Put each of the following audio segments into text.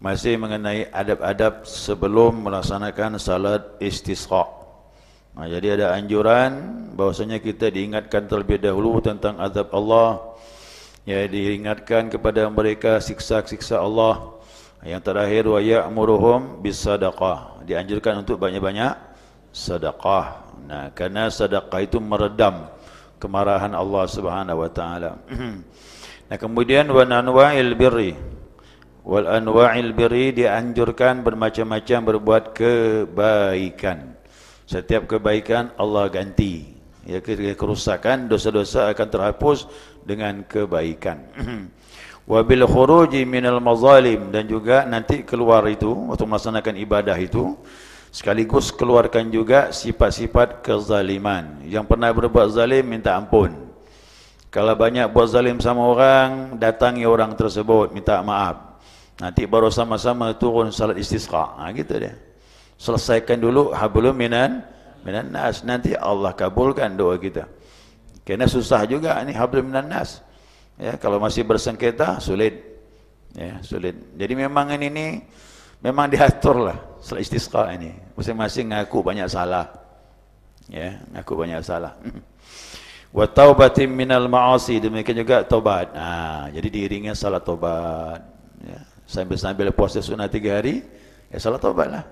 masih mengenai adab-adab sebelum melaksanakan salat istisqa. Jadi ada anjuran bahwasanya kita diingatkan terlebih dahulu tentang azab Allah. Ya, diingatkan kepada mereka siksa-siksa Allah. Yang terakhir, wa ya'muruhum bisadaqah, dianjurkan untuk banyak-banyak sedekah. Nah, karena sedekah itu meredam kemarahan Allah Subhanahu wa taala. Nah, kemudian wa anwa'il birri. Wal anwa'il birri, dianjurkan bermacam-macam berbuat kebaikan. Setiap kebaikan Allah ganti. Ya, kerusakan, dosa-dosa akan terhapus dengan kebaikan. Wa bil khuruji minal mazalim, dan juga nanti keluar itu waktu melaksanakan ibadah itu sekaligus keluarkan juga sifat-sifat kezaliman. Yang pernah berbuat zalim minta ampun. Kalau banyak buat zalim sama orang, datangi orang tersebut minta maaf. Nanti baru sama-sama turun salat istisqa. Gitu dia. Selesaikan dulu hablum minan nas, nanti Allah kabulkan doa kita. Karena susah juga ini hablum minan nas. Ya, kalau masih bersengketa sulit. Ya, sulit. Jadi memang ini memang diatur lah salat istisqa ini. Masing-masing ngaku banyak salah. Ya, ngaku banyak salah. Wa taubatin minal ma'asi, demikian juga taubat. Nah, jadi diiringi salat taubat. Ya, sambil puasa sunat 3 hari, ya salat taubat lah.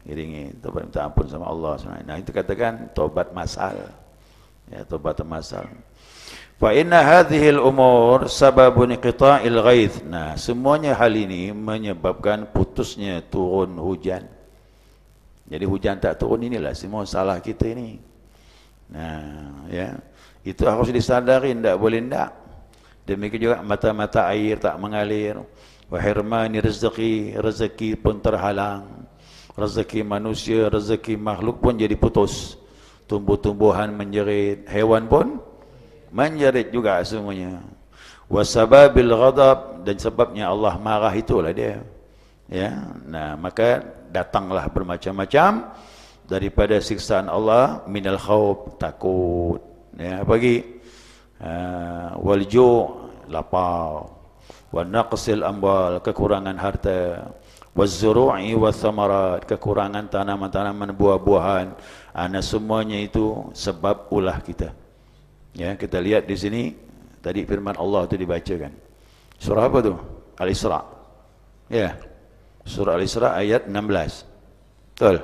Iringi taubat minta ampun sama Allah. Nah, itu katakan taubat masal. Ya, taubat masal. Fa inna hadhil umur sababun inqita'il ghaith. Nah, semuanya hal ini menyebabkan putusnya turun hujan. Jadi hujan tak turun, inilah semua salah kita ini. Nah, ya, itu harus disadari, tidak boleh tidak. Demikian juga mata-mata air tak mengalir. Wa hirmani rezeki pun terhalang. Rezeki manusia, rezeki makhluk pun jadi putus. Tumbuh-tumbuhan menjerit, hewan pun menjerit juga semuanya. Wasababil ghadab, dan sebabnya Allah marah itulah dia. Ya, nah maka datanglah bermacam-macam daripada siksaan Allah, minal khauf, takut. Ya, bagi wal ju', lapar, wa naqsil amwal, kekurangan harta, waz-zuru'i wath-thamarat, kekurangan tanaman-tanaman buah-buahan. Ana semuanya itu sebab ulah kita. Ya, kita lihat di sini tadi firman Allah itu dibacakan. Surah apa tu? Al-Isra. Ya. Surah Al-Isra ayat 16. Betul.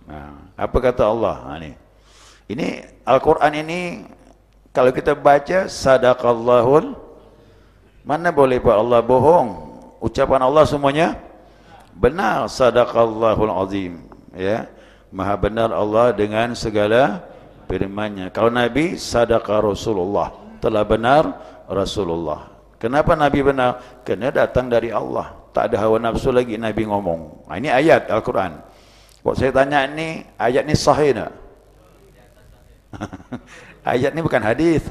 Nah, apa kata Allah? Ini Al-Quran ini kalau kita baca sadaqallahul, mana boleh Pak Allah bohong? Ucapan Allah semuanya benar. Sadaqallahul azim. Ya. Maha benar Allah dengan segala firman-Nya. Kalau Nabi, sadaqa Rasulullah, telah benar Rasulullah. Kenapa Nabi benar? Kerana datang dari Allah. Tak ada hawa nafsu lagi Nabi ngomong. Ini ayat Al-Quran. Kalau saya tanya ini, ayat ini sahih tak? Ayat ini bukan hadis.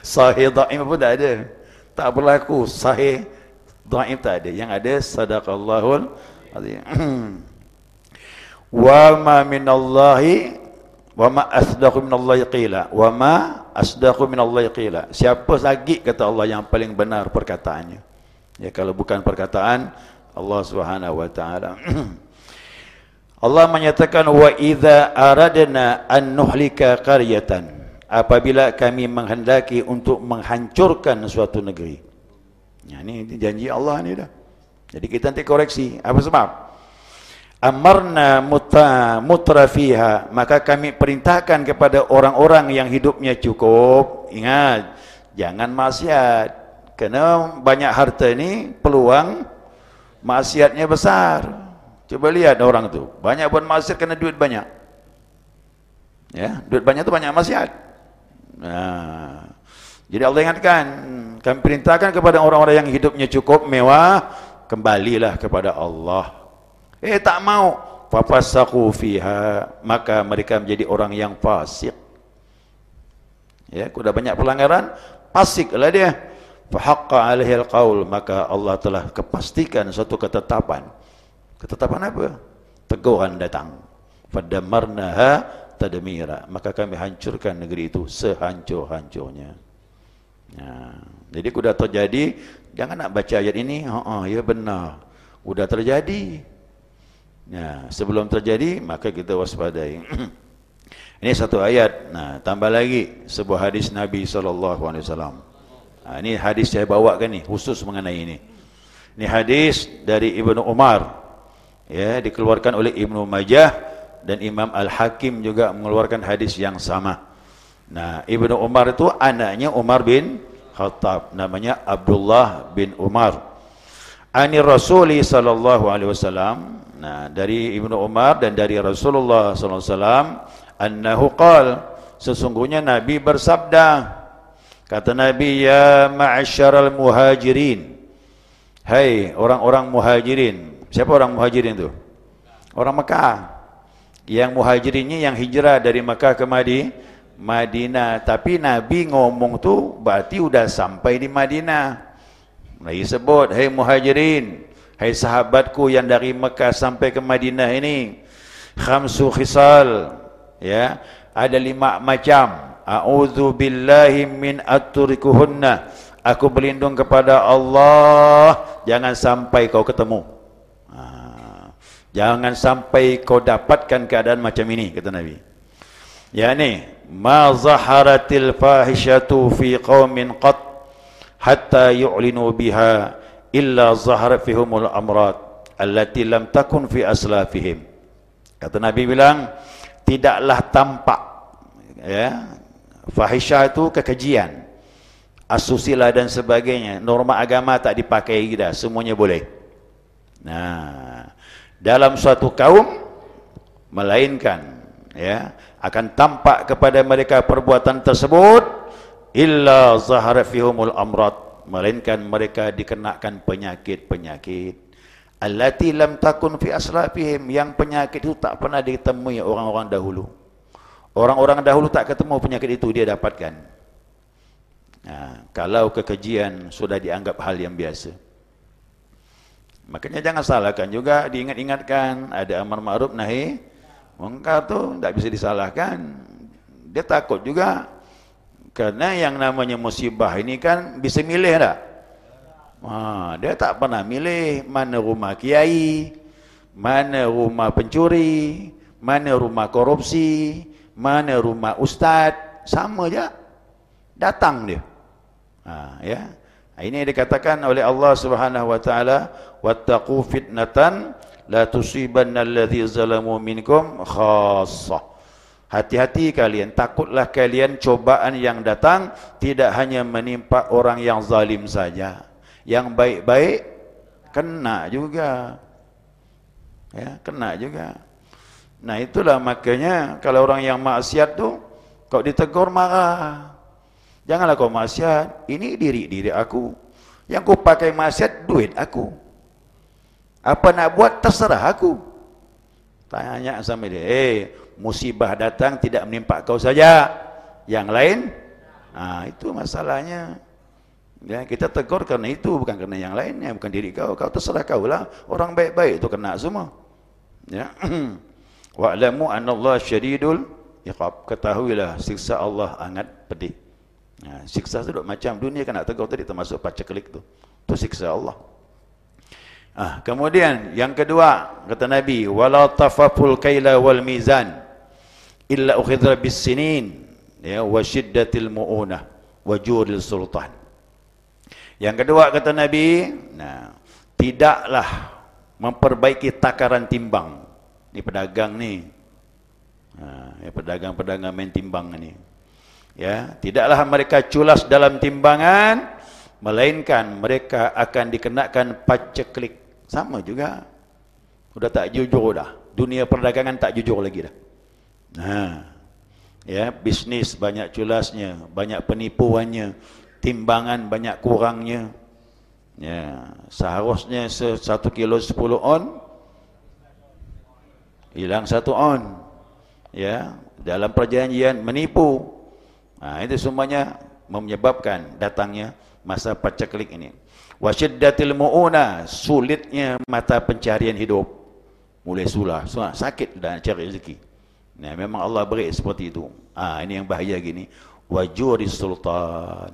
Sahih dhaif pun tak ada. Tak berlaku sahih dhaif, tak ada. Yang ada sadaqallahul azim. Wa ma minallahi wa ma asdaqu minallahi qila, wa ma asdaqu minallahi qila. Siapa lagi kata Allah yang paling benar perkataannya? Ya, kalau bukan perkataan Allah Subhanahu wa taala. Allah menyatakan wa idza aradna an nuhlika qaryatan, apabila kami menghendaki untuk menghancurkan suatu negeri. Ya, ini janji Allah ni dah. Jadi kita nanti koreksi. Apa sebab? Amarna mutrafiha, maka kami perintahkan kepada orang-orang yang hidupnya cukup. Ingat, jangan maksiat, kerana banyak harta ni peluang maksiatnya besar. Coba lihat orang tu, banyak buat maksiat kerana duit banyak. Ya, duit banyak tu banyak maksiat. Nah, jadi Allah ingatkan, kami perintahkan kepada orang-orang yang hidupnya cukup, mewah, kembalilah kepada Allah. Tak mau, fafasaku fiha, maka mereka menjadi orang yang fasik. Ya, sudah banyak pelanggaran, fasiklah dia. Fahaqqa alaihi alqaul, maka Allah telah kepastikan suatu ketetapan. Ketetapan apa? Teguran datang. Fadammarnaha tadmira, maka kami hancurkan negeri itu sehancur-hancurnya. Nah, jadi sudah terjadi, jangan nak baca ayat ini, ya benar. Sudah terjadi. Nah, sebelum terjadi maka kita waspadai. Ini satu ayat. Nah, tambah lagi sebuah hadis Nabi SAW. Nah, ini hadis saya bawakan nih, khusus mengenai ini. Ini hadis dari Ibnu Umar. Ya, dikeluarkan oleh Ibnu Majah dan Imam Al-Hakim juga mengeluarkan hadis yang sama. Nah, Ibnu Umar itu anaknya Umar bin Khattab, namanya Abdullah bin Umar. Ani Rasuli sallallahu alaihi wasallam. Nah, dari Ibnu Umar dan dari Rasulullah sallallahu alaihi wasallam, annahu qala, sesungguhnya Nabi bersabda. Kata Nabi, ya ma'asyaral muhajirin. Hai orang-orang muhajirin. Siapa orang muhajirin itu? Orang Mekah. Yang muhajirinnya yang hijrah dari Mekah ke Madinah. Tapi Nabi ngomong tu berarti udah sampai di Madinah. Lagi sebut, hai muhajirin, hai sahabatku yang dari Mekah sampai ke Madinah ini, khamsu khisal, ya, ada 5 macam. A'udzu billahi min aturikuhunna. Aku berlindung kepada Allah, jangan sampai kau ketemu. Jangan sampai kau dapatkan keadaan macam ini, kata Nabi. Ya ni, ma zaharatil fahishatu fi qaumin qat hatta yu'linu biha illa zahara fihumul amrad allati lam takun fi aslafihim. Kata Nabi bilang, tidaklah tampak, ya, fahisyah itu kekejian, asusila dan sebagainya, norma agama tak dipakai dah, semuanya boleh. Nah, dalam suatu kaum melainkan, ya, akan tampak kepada mereka perbuatan tersebut illa zahara fihumul amrad, melainkan mereka dikenakan penyakit-penyakit allati lam takun fi aslafihim, yang penyakit itu tak pernah ditemui orang-orang dahulu. Orang-orang dahulu tak ketemu penyakit itu, dia dapatkan. Nah, kalau kekejian sudah dianggap hal yang biasa, makanya jangan salahkan juga, diingat-ingatkan. Ada amar ma'ruf nahi mungkar tu tak bisa disalahkan. Dia takut juga, karena yang namanya musibah ini kan bisa milih tak? Dia tak pernah milih mana rumah kiai, mana rumah pencuri, mana rumah korupsi, mana rumah ustaz, sama je, datang dia. Ya. Ini dikatakan oleh Allah Subhanahu wa taala, wattaqu fitnatan la tusibanna alladzi zalamu minkum khassah. Hati-hati kalian, takutlah kalian cobaan yang datang tidak hanya menimpa orang yang zalim saja, yang baik-baik kena juga. Ya, kena juga. Nah, itulah makanya kalau orang yang maksiat tu kau ditegur marah. Janganlah kau maksiat, ini diri aku. Yang kau pakai maksiat, duit aku. Apa nak buat, terserah aku. Tanya sama dia, musibah datang tidak menimpa kau saja, yang lain, itu masalahnya. Ya, kita tegur karena itu, bukan karena yang lainnya, bukan diri kau. Kau terserah kau lah. Orang baik-baik itu kena semua. Ya. Wa'lamu anallah syadidul iqab. Ketahuilah siksa Allah sangat pedih. Siksa tu macam dunia kan nak tegur tadi, termasuk paceklik tu. Tu siksa Allah. Kemudian yang kedua kata Nabi, wala tafaful kaila wal mizan illa ukhidra bis sinin, ya, wa shiddatil mu'unah wa juril sultan. Yang kedua kata Nabi, tidaklah memperbaiki takaran timbang. Ni pedagang ni, pedagang-pedagang main timbang ni. Ya, tidaklah mereka culas dalam timbangan, melainkan mereka akan dikenakan paceklik. Sama juga, sudah tak jujur dah. Dunia perdagangan tak jujur lagi dah. Ya, bisnis banyak culasnya, banyak penipuannya, timbangan banyak kurangnya. Ya, seharusnya 1 kilo 10 on, hilang 1 on. Ya, dalam perjanjian menipu. Itu semuanya menyebabkan datangnya masa paceklik ini. Wasyiddatil mu'una, sulitnya mata pencarian hidup. Mulai sulah, sakit dan cari rezeki. Nah, memang Allah beri seperti itu. Ini yang bahaya gini. Wajuris sultan,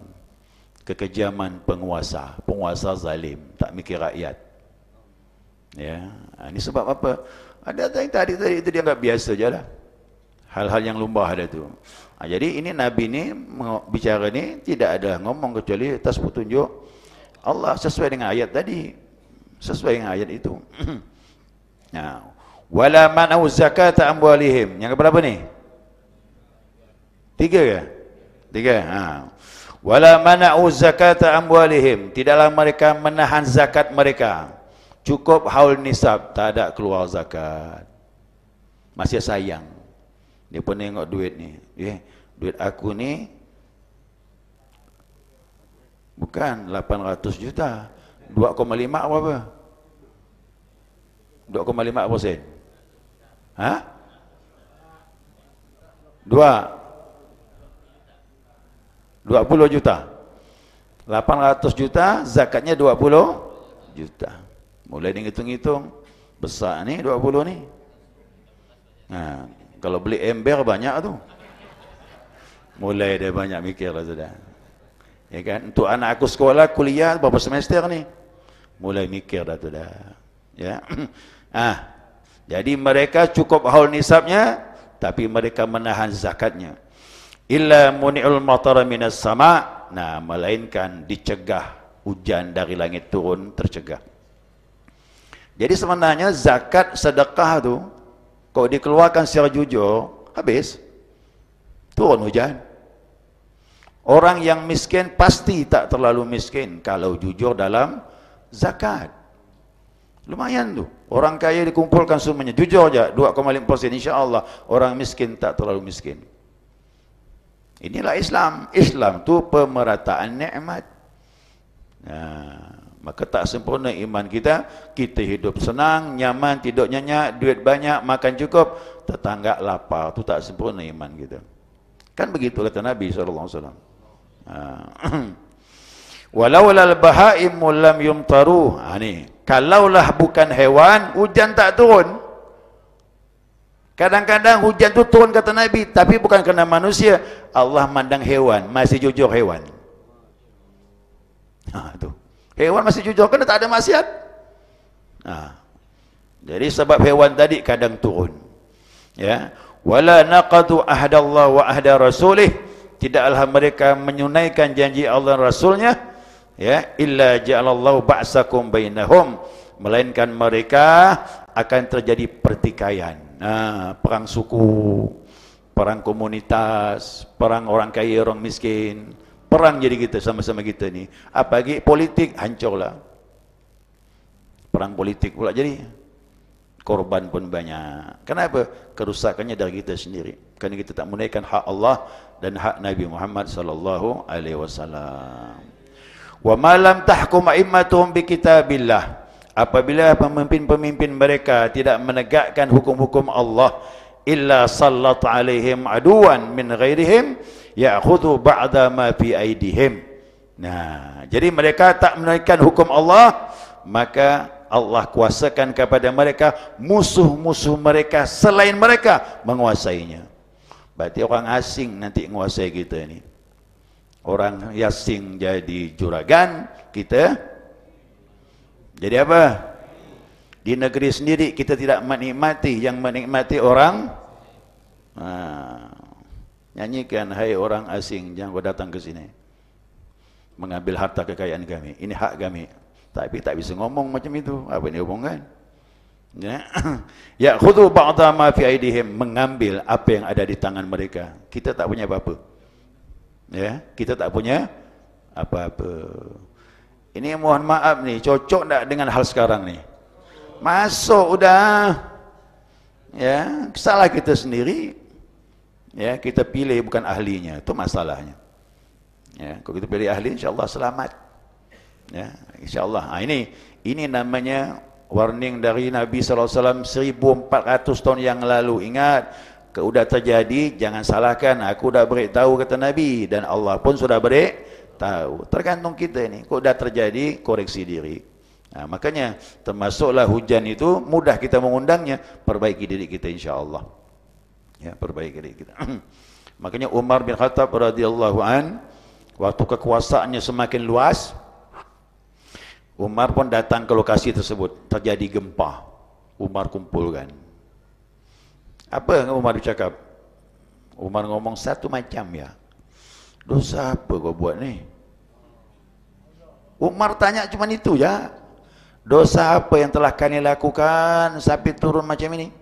kekejaman penguasa, penguasa zalim, tak mikir rakyat. Ya, ini sebab apa? Ada yang tadi itu dia enggak biasa je lah. Hal-hal yang lumrah ada tu. Jadi ini Nabi ni bicara ni tidak ada ngomong kecuali atas petunjuk Allah sesuai dengan ayat tadi. Sesuai dengan ayat itu. Nah, wala man'u zakata amwalihim. Yang berapa ni? 3 ke? 3. Wala man'u zakata amwalihim. Tidaklah mereka menahan zakat mereka. Cukup haul nisab, tak ada keluar zakat. Masih sayang. Dia pun tengok duit ni. Duit aku ni bukan 800 juta. 2,5 berapa? 2,5%. Ha? 20 juta. 800 juta, zakatnya 20 juta. Mulai dihitung-hitung, besar ni 20 ni. Kalau beli ember banyak tu. Mulai dia banyak mikir lah sudah. Ya kan? Untuk anak aku sekolah, kuliah, berapa semester ni? Mulai mikir dah tu dah. Ya. Jadi mereka cukup haul nisabnya, tapi mereka menahan zakatnya. Illa muni'ul matara minas sama'. Nah, melainkan dicegah hujan dari langit turun, tercegah. Jadi sebenarnya zakat sedekah tu kalau dikeluarkan secara jujur, habis. Turun hujan. Orang yang miskin pasti tak terlalu miskin kalau jujur dalam zakat. Lumayan tu. Orang kaya dikumpulkan semuanya. Jujur aja 2,5%, insya-Allah orang miskin tak terlalu miskin. Inilah Islam. Islam tu pemerataan nikmat. Maka tak sempurna iman kita. Kita hidup senang, nyaman, tidur nyenyak, duit banyak, makan cukup, tetangga lapar. Tu tak sempurna iman kita. Kan begitu kata Nabi SAW. Walaulal bahaimu lam yumtaru. Ni, kalaulah bukan hewan, hujan tak turun. Kadang-kadang hujan tu turun kata Nabi, tapi bukan kerana manusia. Allah mandang hewan, masih jujur hewan. Tu. Hewan masih jujur kerana tak ada maksiat. Jadi sebab hewan tadi kadang turun. Ya. Wala naqadu ahdallah wa ahda rasulih. Tidaklah mereka menunaikan janji Allah dan Rasulnya. Ya, illa ja'alallahu ba'sakum bainahum. Melainkan mereka akan terjadi pertikaian. Perang suku, perang komunitas, perang orang kaya, orang miskin. Perang jadi kita, sama-sama kita ni. Apalagi politik, hancurlah. Perang politik pula jadi. Korban pun banyak. Kenapa? Kerusakannya dari kita sendiri. Kerana kita tak menunaikan hak Allah dan hak Nabi Muhammad sallallahu alaihi wasallam. Wa ma lam tahkum a'immatuhum bi kitabillah. Apabila pemimpin-pemimpin mereka tidak menegakkan hukum-hukum Allah, illa sallat alaihim aduwan min ghairihim ya'khudhu ba'da ma fi aidihim. Nah, jadi mereka tak menunaikan hukum Allah, maka Allah kuasakan kepada mereka musuh-musuh mereka selain mereka menguasainya. Berarti orang asing nanti menguasai kita ni. Orang asing jadi juragan, kita jadi apa? Di negeri sendiri kita tidak menikmati, yang menikmati orang. Nyanyikan, hai orang asing, jangan kau datang ke sini mengambil harta kekayaan kami, ini hak kami. Tapi tak bisa ngomong macam itu. Apa ni hubungan? Ya khudhu ba'da ma fi aidihim, mengambil apa yang ada di tangan mereka. Kita tak punya apa-apa. Ya, kita tak punya apa-apa. Ini mohon maaf ni, cocok tak dengan hal sekarang ni? Masuk udah. Ya, salah kita sendiri. Ya, kita pilih bukan ahlinya, itu masalahnya. Ya, kalau kita pilih ahli, insya-Allah selamat. Ya, insya-Allah. Ini namanya warning dari Nabi sallallahu alaihi wasallam 1400 tahun yang lalu. Ingat, sudah terjadi, jangan salahkan. Aku dah beritahu kata Nabi, dan Allah pun sudah beritahu. Tergantung kita ni. Kalau dah terjadi, koreksi diri. Makanya termasuklah hujan itu mudah kita mengundangnya, perbaiki diri kita insya-Allah. Ya, perbaiki diri kita. Makanya Umar bin Khattab radhiyallahu an, waktu kekuasaannya semakin luas, Umar pun datang ke lokasi tersebut, terjadi gempa. Umar kumpulkan. Apa yang Umar bercakap? Umar ngomong satu macam ya. Dosa apa kau buat ni? Umar tanya cuma itu ya. Dosa apa yang telah kami lakukan sampai turun macam ini?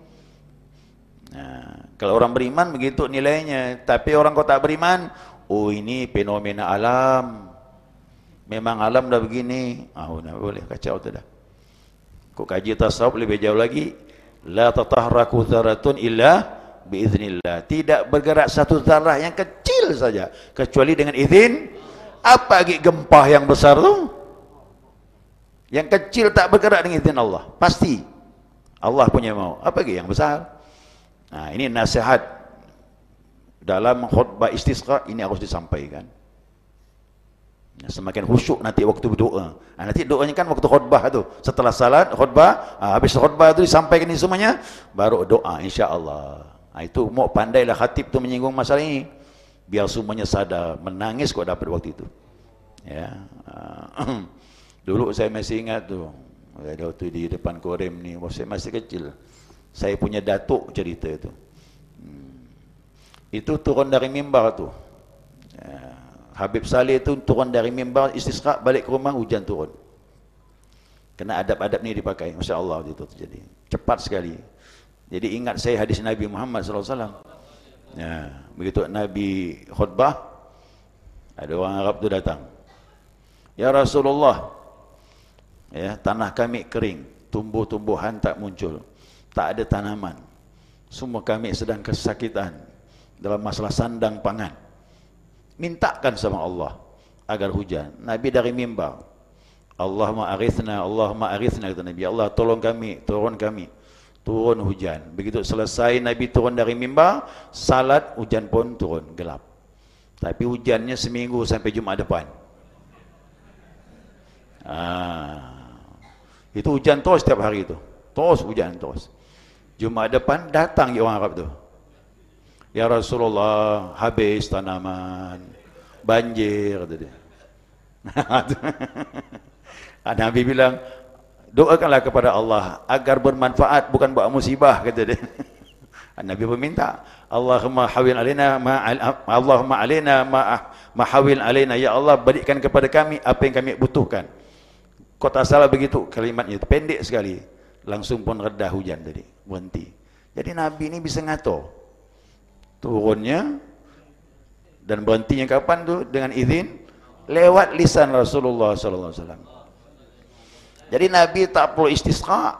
Nah, kalau orang beriman begitu nilainya. Tapi orang kau tak beriman, oh ini fenomena alam. Memang alam dah begini. Nah, boleh kacau tu dah. Kau kaji tasawuf lebih jauh lagi. La tatahraku zaratun illa biiznillah. Tidak bergerak satu zarah yang kecil saja kecuali dengan izin. Apa lagi gempa yang besar tu? Yang kecil tak bergerak dengan izin Allah. Pasti Allah punya mau. Apa lagi yang besar? Nah, ini nasihat dalam khutbah istisqa ini harus disampaikan. Semakin khusyuk nanti waktu berdoa. Nanti doanya kan waktu khutbah tu. Setelah salat, khutbah, habis khutbah tu disampaikan ini semuanya, baru doa insya-Allah. Itu mau pandailah khatib tu menyinggung masalah ini. Biar semuanya sadar, menangis kok dapat waktu itu. Ya. Dulu saya masih ingat tu. Ada waktu di depan korem ni, saya masih kecil. Saya punya datuk cerita itu. Itu turun dari mimbar tu. Ya. Habib Saleh tu turun dari mimbar istisqa, balik ke rumah hujan turun. Kena adab-adab ni dipakai. Masya Allah itu terjadi. Cepat sekali. Jadi ingat saya hadis Nabi Muhammad SAW. Ya, begitu Nabi khutbah, ada orang Arab tu datang. Ya Rasulullah, ya, tanah kami kering, tumbuh-tumbuhan tak muncul, tak ada tanaman. Semua kami sedang kesakitan dalam masalah sandang pangan. Mintakan sama Allah agar hujan. Nabi dari mimbar, Allahumma arithna, kata Nabi, Allah tolong kami, turun kami, turun hujan. Begitu selesai Nabi turun dari mimbar, salat, hujan pun turun, gelap. Tapi hujannya seminggu sampai Jumaat depan. Itu hujan terus setiap hari itu, terus hujan terus. Jumaat depan datang orang Arab tu. Ya Rasulullah, habis tanaman, banjir, kata dia. Nabi bilang, doakanlah kepada Allah agar bermanfaat, bukan buat musibah, kata dia. Nabi pun minta, Allahumma hawil alaina ma hawil alaina, ya Allah berikan kepada kami apa yang kami butuhkan. Kau tak salah begitu kalimatnya, pendek sekali. Langsung pun reda hujan tadi, berhenti. Jadi Nabi ini bisa ngatur turunnya dan berhentinya kapan tu dengan izin lewat lisan Rasulullah SAW. Jadi Nabi tak perlu istisqa,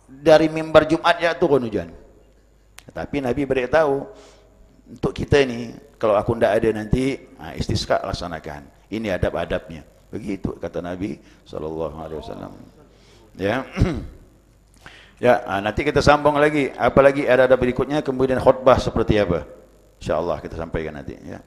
dari mimbar Jumat ya turun hujan. Tapi Nabi beritahu untuk kita ni, kalau aku tidak ada nanti istisqa laksanakan. Ini adab-adabnya. Begitu kata Nabi SAW. Ya. Ya, nanti kita sambung lagi. Apalagi ada berikutnya, kemudian khutbah seperti apa? InsyaAllah kita sampaikan nanti. Ya.